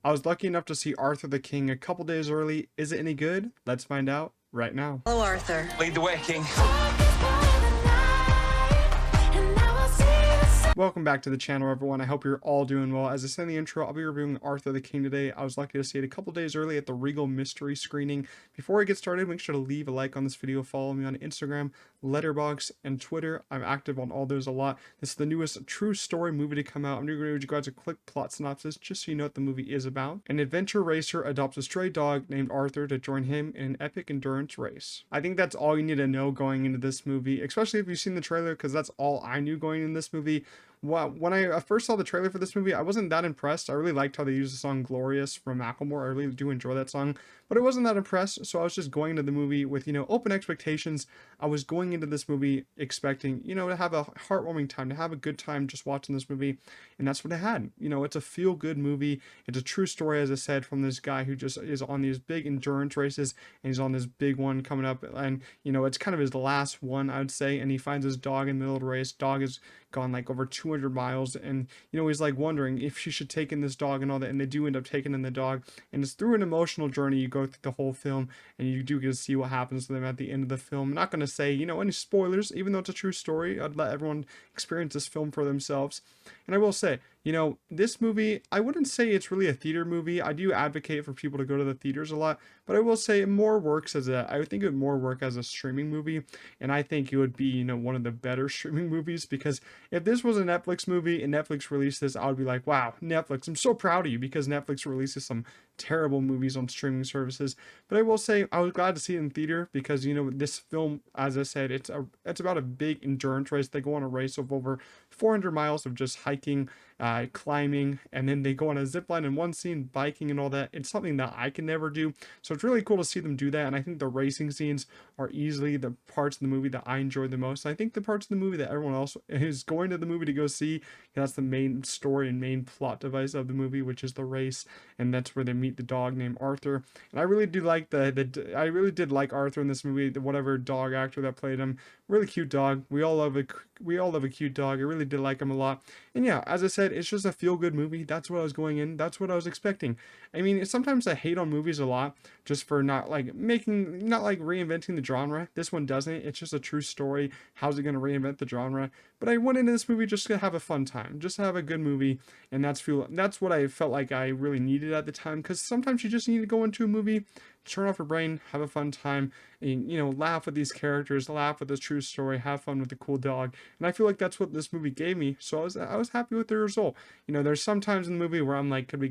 I was lucky enough to see Arthur the King a couple days early. Is it any good? Let's find out right now. Hello, Arthur. Lead the way, King. Welcome back to the channel, everyone. I hope you're all doing well. As I said in the intro, I'll be reviewing Arthur the King today. I was lucky to see it a couple days early at the Regal Mystery screening. Before I get started, make sure to leave a like on this video. Follow me on Instagram, Letterboxd, and Twitter. I'm active on all those a lot. This is the newest true story movie to come out. I'm going to give you guys a quick plot synopsis just so you know what the movie is about. An adventure racer adopts a stray dog named Arthur to join him in an epic endurance race. I think that's all you need to know going into this movie, especially if you've seen the trailer, because that's all I knew going in this movie. Well, when I first saw the trailer for this movie, I wasn't that impressed. I really liked how they used the song Glorious from Macklemore. I really do enjoy that song, but I wasn't that impressed. So I was just going into the movie with, open expectations. I was going into this movie expecting, to have a heartwarming time, to have a good time just watching this movie. And that's what I had. It's a feel good movie. It's a true story, as I said, from this guy who just is on these big endurance races, and he's on this big one coming up. And, it's kind of his last one, I would say. And he finds his dog in the middle of the race. Dog is gone like over 200 miles, and he's like wondering if she should take in this dog and all that, and they do end up taking in the dog. And it's through an emotional journey you go through the whole film, and you do get to see what happens to them at the end of the film. I'm not going to say any spoilers, even though it's a true story. I'd let everyone experience this film for themselves. And I will say, this movie, I wouldn't say it's really a theater movie. I do advocate for people to go to the theaters a lot, but I will say it more works I would think it would more work as a streaming movie. And I think it would be, one of the better streaming movies, because if this was a Netflix movie and Netflix released this, I would be like, wow, Netflix, I'm so proud of you, because Netflix releases some terrible movies on streaming services. But I will say I was glad to see it in theater, because this film, as I said, it's about a big endurance race. They go on a race of over 400 miles of just hiking, climbing, and then they go on a zip line in one scene, biking and all that. It's something that I can never do, so it's really cool to see them do that. And I think the racing scenes are easily the parts of the movie that I enjoy the most. I think the parts of the movie that everyone else is going to the movie to go see, that's the main story and main plot device of the movie, which is the race, and that's where they meet the dog named Arthur. And I really do like I really did like Arthur in this movie, whatever dog actor that played him. Really cute dog. We all love a cute dog. I really did like him a lot. And yeah, as I said, it's just a feel-good movie. That's what I was going in. That's what I was expecting. I mean, sometimes I hate on movies a lot just for not reinventing the genre. This one doesn't. It's just a true story. How's it going to reinvent the genre? But I went into this movie just to have a fun time, just to have a good movie, and that's what I felt like I really needed at the time. Because sometimes you just need to go into a movie, turn off your brain, have a fun time, and laugh with these characters, laugh with this true story, have fun with the cool dog. And I feel like that's what this movie gave me. So I was happy with the result. There's some times in the movie where I'm like, could we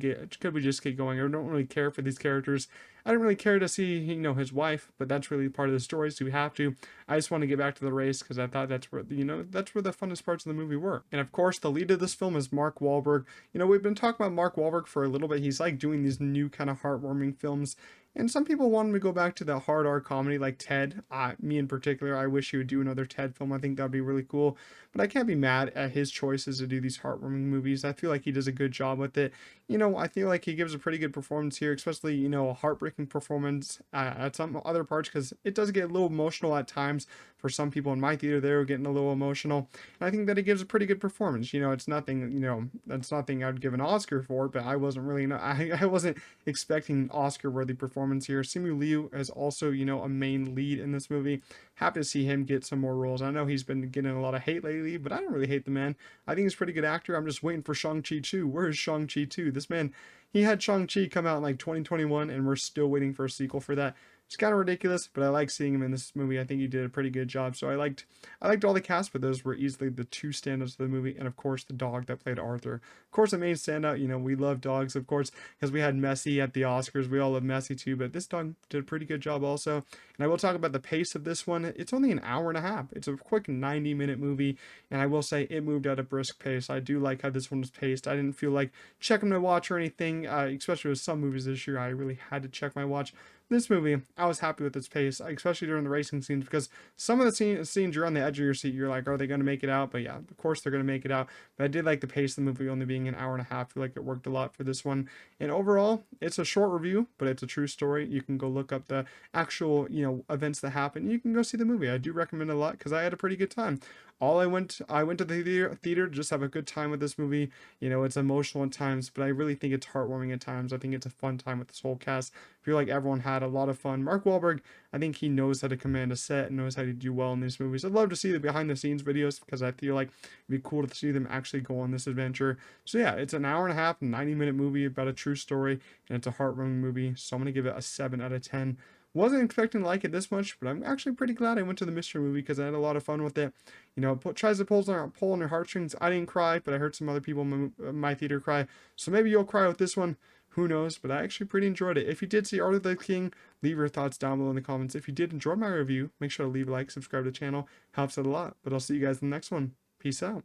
just get going? I don't really care for these characters. I didn't really care to see his wife, but that's really part of the story, so we have to. I just want to get back to the race, because I thought that's where that's where the funnest parts of the movie were. And of course, the lead of this film is Mark Wahlberg. We've been talking about Mark Wahlberg for a little bit. He's like doing these new kind of heartwarming films. And some people want him to go back to the hard R comedy like Ted. Me in particular, I wish he would do another Ted film. I think that'd be really cool. But I can't be mad at his choices to do these heartwarming movies. I feel like he does a good job with it. I feel like he gives a pretty good performance here, especially, a heartbreaking performance at some other parts, because it does get a little emotional at times. For some people in my theater, they were getting a little emotional. And I think that he gives a pretty good performance. It's nothing, that's nothing I'd give an Oscar for, but I wasn't expecting Oscar-worthy performance here. Simu Liu is also, a main lead in this movie. Happy to see him get some more roles. I know he's been getting a lot of hate lately, but I don't really hate the man. I think he's a pretty good actor. I'm just waiting for Shang-Chi 2. Where is Shang-Chi 2? This man, he had Shang-Chi come out in like 2021, and we're still waiting for a sequel for that. It's kind of ridiculous, but I like seeing him in this movie. I think he did a pretty good job. So I liked all the cast, but those were easily the two standouts of the movie. And of course, the dog that played Arthur. Of course, the main standout, we love dogs, of course, because we had Messi at the Oscars. We all love Messi too, but this dog did a pretty good job also. And I will talk about the pace of this one. It's only an hour and a half. It's a quick 90-minute movie. And I will say it moved at a brisk pace. I do like how this one was paced. I didn't feel like checking my watch or anything, especially with some movies this year. I really had to check my watch. This movie, I was happy with its pace, especially during the racing scenes, because some of the scenes you're on the edge of your seat. You're like, are they going to make it out? But yeah, of course they're going to make it out. But I did like the pace of the movie only being an hour and a half. I feel like it worked a lot for this one. And overall, it's a short review, but it's a true story. You can go look up the actual, events that happen, you can go see the movie. I do recommend it a lot because I had a pretty good time. I went to the theater to just have a good time with this movie. It's emotional at times, but I really think it's heartwarming at times. I think it's a fun time with this whole cast. I feel like everyone had a lot of fun. Mark Wahlberg, I think he knows how to command a set and knows how to do well in these movies. I'd love to see the behind the scenes videos because I feel like it'd be cool to see them actually go on this adventure. So yeah, it's an hour and a half, 90-minute movie about a true story, and it's a heartwarming movie. So I'm gonna give it a 7 out of 10. Wasn't expecting to like it this much, but I'm actually pretty glad I went to the mystery movie because I had a lot of fun with it. Tries to pull on your heartstrings. I didn't cry, but I heard some other people in my theater cry. So maybe you'll cry with this one. Who knows? But I actually pretty enjoyed it. If you did see Arthur the King, leave your thoughts down below in the comments. If you did enjoy my review, make sure to leave a like, subscribe to the channel. Helps out a lot. But I'll see you guys in the next one. Peace out.